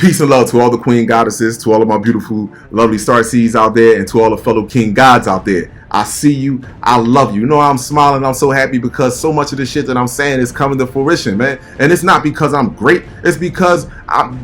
Peace and love to all the queen goddesses, to all of my beautiful, lovely star seeds out there, and to all the fellow king gods out there. I see you. I love you. You know, I'm smiling. I'm so happy because so much of the shit that I'm saying is coming to fruition, man. And it's not because I'm great. It's because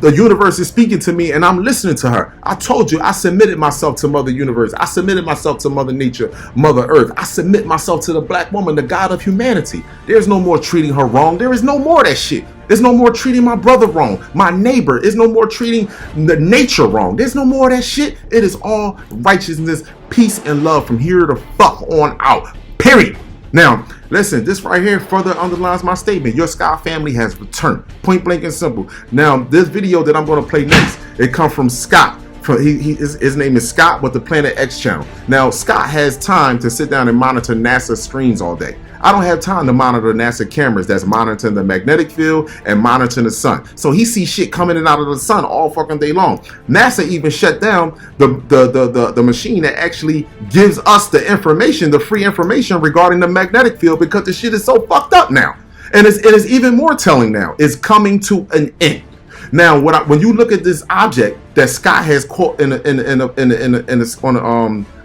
the universe is speaking to me and I'm listening to her. I told you, I submitted myself to Mother Universe. I submitted myself to Mother Nature, Mother Earth. I submit myself to the black woman, the God of humanity. There's no more treating her wrong. There is no more of that shit. There's no more treating my brother wrong, my neighbor. There's no more treating the nature wrong. There's no more of that shit. It is all righteousness, peace, and love from here to fuck on out. Period. Now, listen, this right here further underlines my statement. Your Sky family has returned. Point blank and simple. Now, this video that I'm going to play next, it comes from Scott. His name is Scott with the Planet X channel. Now, Scott has time to sit down and monitor NASA screens all day. I don't have time to monitor NASA cameras that's monitoring the magnetic field and monitoring the sun. So he sees shit coming in and out of the sun all fucking day long. NASA even shut down the machine that actually gives us the information, the free information regarding the magnetic field, because the shit is so fucked up now. And it is even more telling now. It's coming to an end. Now, when you look at this object that Scott has caught on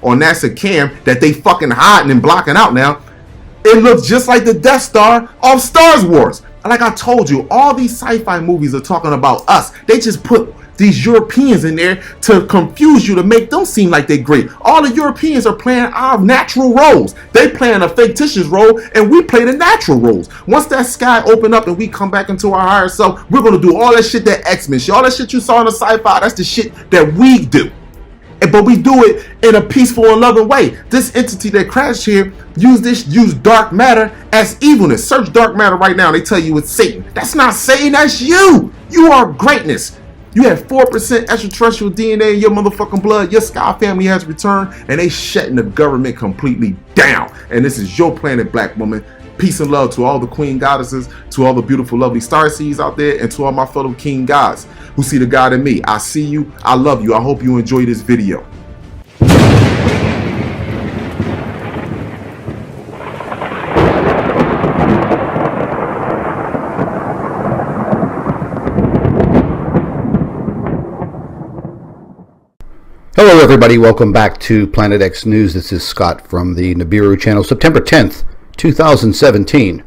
NASA cam that they fucking hiding and blocking out now, it looks just like the Death Star of Star Wars. Like I told you, all these sci-fi movies are talking about us. They just put these Europeans in there to confuse you, to make them seem like they're great. All the Europeans are playing our natural roles. They playing a fictitious role, and we play the natural roles. Once that sky open up and we come back into our higher self, we're gonna do all that shit that X-Men shit, all that shit you saw in the sci-fi. That's the shit that we do. But we do it in a peaceful and loving way. This entity that crashed here used dark matter as evilness. Search dark matter right now. They tell you it's Satan. That's not Satan. That's you. You are greatness. You have 4% extraterrestrial DNA in your motherfucking blood. Your Sky family has returned, and they shutting the government completely down. And this is your planet, black woman. Peace and love to all the queen goddesses, to all the beautiful, lovely star seeds out there, and to all my fellow king gods who see the God in me. I see you. I love you. I hope you enjoy this video. Hello everybody, welcome back to Planet X News. This is Scott from the Nibiru channel, September 10th, 2017.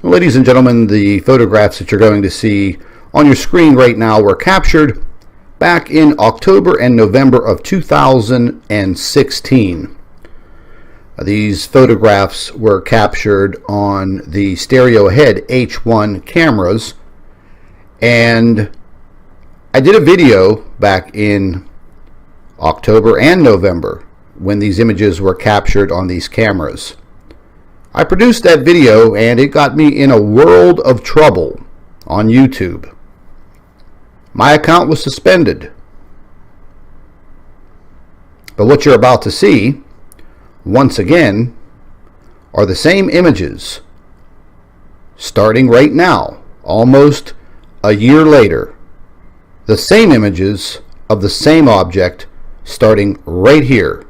Ladies and gentlemen, the photographs that you're going to see on your screen right now were captured back in October and November of 2016. These photographs were captured on the stereo head H1 cameras, and I did a video back in October and November when these images were captured on these cameras. I produced that video and it got me in a world of trouble on YouTube. My account was suspended. But what you're about to see, once again, are the same images starting right now, almost a year later. The same images of the same object starting right here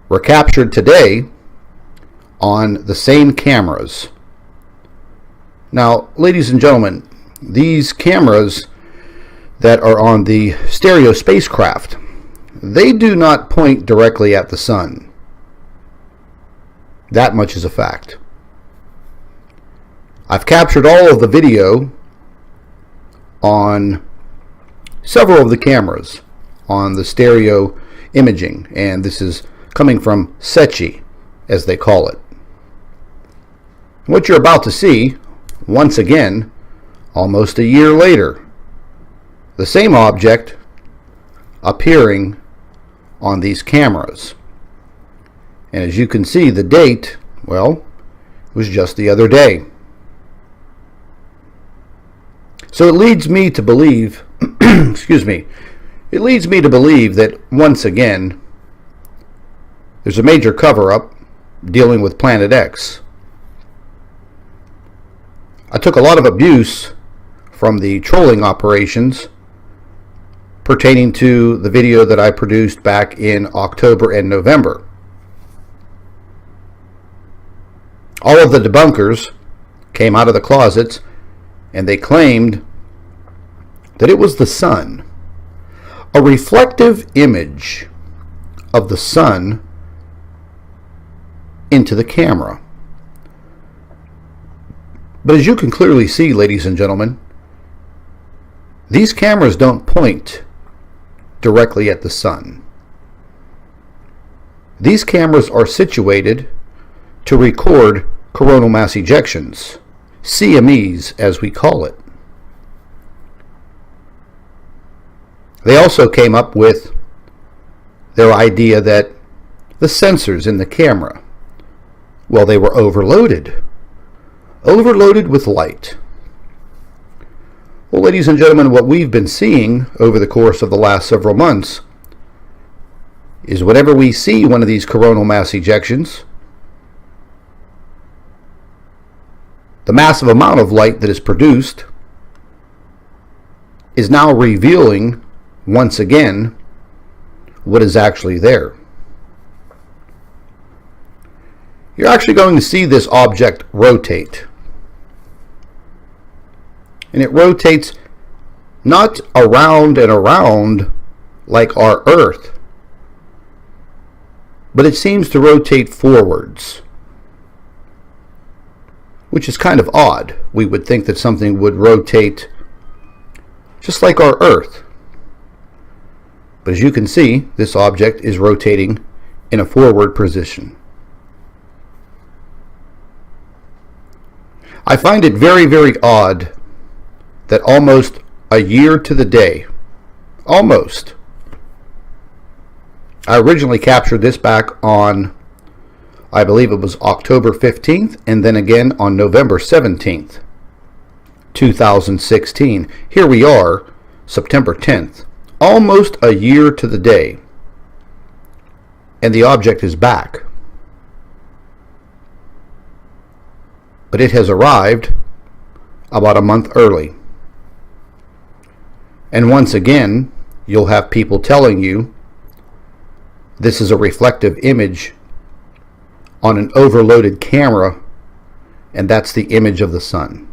were captured today on the same cameras. Now, ladies and gentlemen, these cameras that are on the stereo spacecraft, they do not point directly at the sun. That much is a fact. I've captured all of the video on several of the cameras on the stereo imaging, and this is coming from SETI, as they call it. What you're about to see, once again, almost a year later, the same object appearing on these cameras. And as you can see, the date, well, it was just the other day. So it leads me to believe, excuse me, it leads me to believe that, once again, there's a major cover-up dealing with Planet X. I took a lot of abuse from the trolling operations pertaining to the video that I produced back in October and November. All of the debunkers came out of the closets and they claimed that it was the sun a reflective image of the sun into the camera. But as you can clearly see, ladies and gentlemen, these cameras don't point directly at the sun. These cameras are situated to record coronal mass ejections, CMEs as we call it. They also came up with their idea that the sensors in the camera, well, they were overloaded with light. Well, ladies and gentlemen, what we've been seeing over the course of the last several months is whenever we see one of these coronal mass ejections, the massive amount of light that is produced is now revealing once again what is actually there. You're actually going to see this object rotate. And it rotates not around and around like our Earth, but it seems to rotate forwards, which is kind of odd. We would think that something would rotate just like our Earth. But as you can see, this object is rotating in a forward position. I find it very, very odd that almost a year to the day, almost, I originally captured this back on, I believe it was October 15th, and then again on November 17th, 2016. Here we are, September 10th, almost a year to the day, and the object is back. But it has arrived about a month early. And once again, you'll have people telling you this is a reflective image on an overloaded camera, and that's the image of the sun.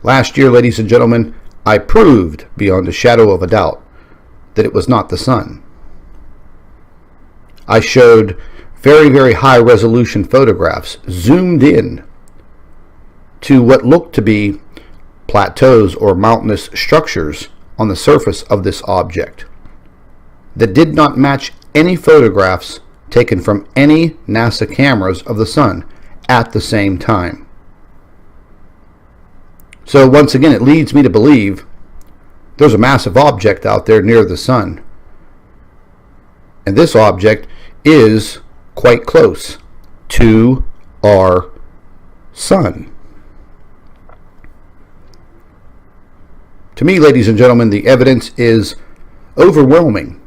Last year, ladies and gentlemen, I proved beyond a shadow of a doubt that it was not the sun. I showed very, very high resolution photographs zoomed in to what looked to be plateaus or mountainous structures on the surface of this object that did not match any photographs taken from any NASA cameras of the sun at the same time. So once again, it leads me to believe there's a massive object out there near the sun, and this object is quite close to our sun. To me, ladies and gentlemen, the evidence is overwhelming.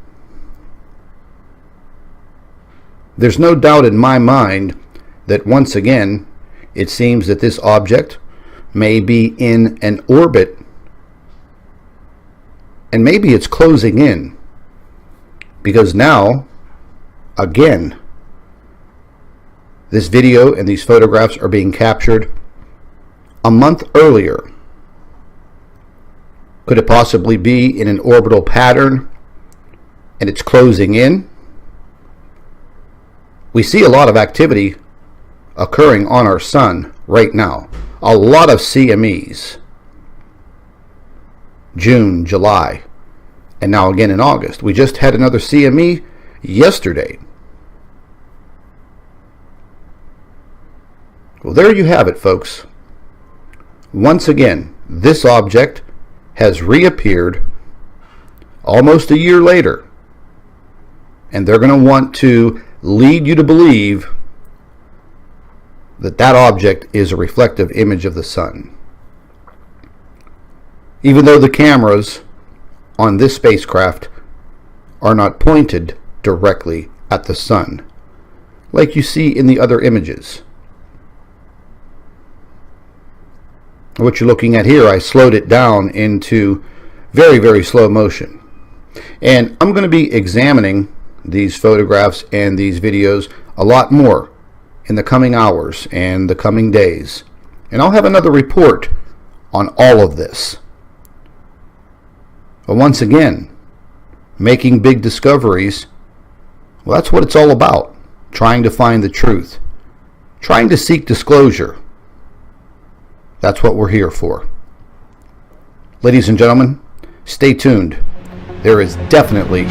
There's no doubt in my mind that once again, it seems that this object may be in an orbit, and maybe it's closing in, because now, again, this video and these photographs are being captured a month earlier. Could it possibly be in an orbital pattern and it's closing in? We see a lot of activity occurring on our sun right now. A lot of CMEs. June, July, and now again in August. We just had another CME yesterday. Well, there you have it, folks. Once again, this object has reappeared almost a year later, and they're going to want to lead you to believe that that object is a reflective image of the sun. Even though the cameras on this spacecraft are not pointed directly at the sun, like you see in the other images. What you're looking at here, I slowed it down into very, very slow motion. And I'm going to be examining these photographs and these videos a lot more in the coming hours and the coming days. And I'll have another report on all of this. But once again, making big discoveries, well, that's what it's all about. Trying to find the truth. Trying to seek disclosure. That's what we're here for. Ladies and gentlemen, stay tuned. There is definitely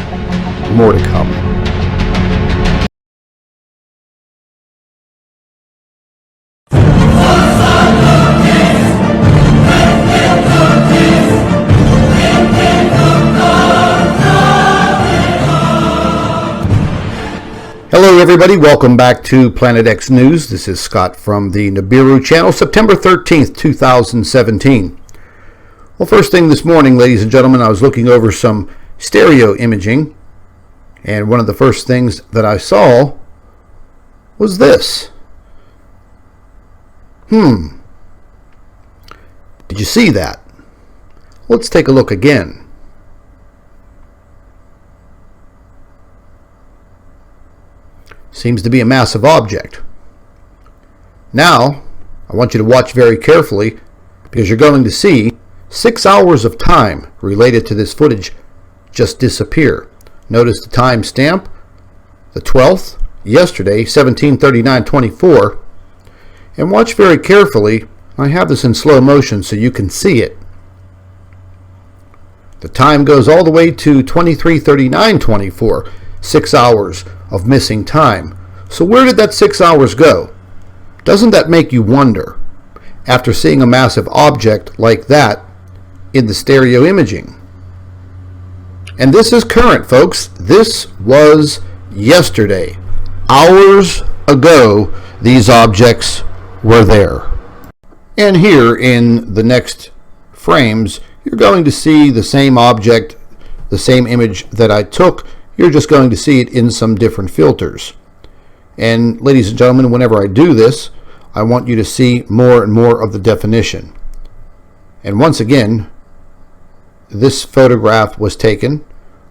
more to come. Hello everybody, welcome back to Planet X News. This is Scott from the Nibiru channel, September 13th, 2017. Well, first thing this morning, ladies and gentlemen, I was looking over some stereo imaging, and one of the first things that I saw was this. Did you see that? Let's take a look again. Seems to be a massive object. Now, I want you to watch very carefully because you're going to see 6 hours of time related to this footage just disappear. Notice the time stamp, the 12th, yesterday, 17:39:24. And watch very carefully. I have this in slow motion so you can see it. The time goes all the way to 23:39:24, 6 hours of missing time. So where did that 6 hours go? Doesn't that make you wonder, after seeing a massive object like that in the stereo imaging? And this is current, folks. This was yesterday. Hours ago, these objects were there. And here in the next frames, you're going to see the same object, the same image that I took. You're just going to see it in some different filters. And ladies and gentlemen, whenever I do this, I want you to see more and more of the definition. And once again, this photograph was taken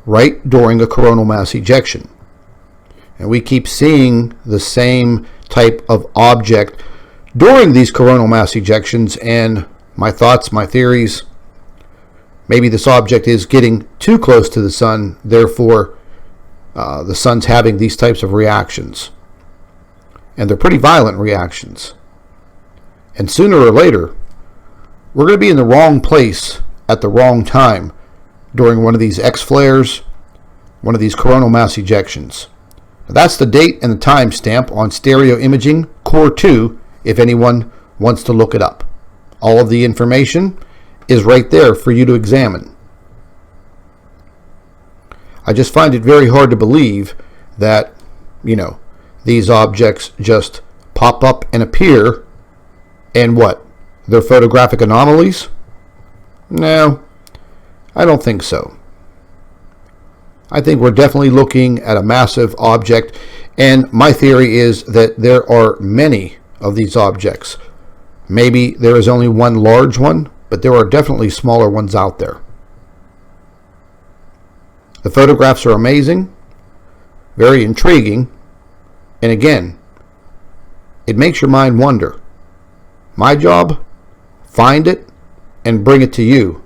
right during a coronal mass ejection. And we keep seeing the same type of object during these coronal mass ejections, and my thoughts, my theories, maybe this object is getting too close to the sun, therefore the sun's having these types of reactions. And they're pretty violent reactions. And sooner or later, we're going to be in the wrong place at the wrong time during one of these X-flares, one of these coronal mass ejections. That's the date and the time stamp on stereo imaging Core 2, if anyone wants to look it up. All of the information is right there for you to examine. I just find it very hard to believe that, these objects just pop up and appear, and what? They're photographic anomalies? No, I don't think so. I think we're definitely looking at a massive object, and my theory is that there are many of these objects. Maybe there is only one large one, but there are definitely smaller ones out there. The photographs are amazing, very intriguing, and again, it makes your mind wonder. My job? Find it and bring it to you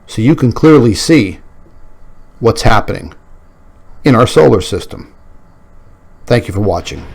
so you can clearly see what's happening in our solar system. Thank you for watching.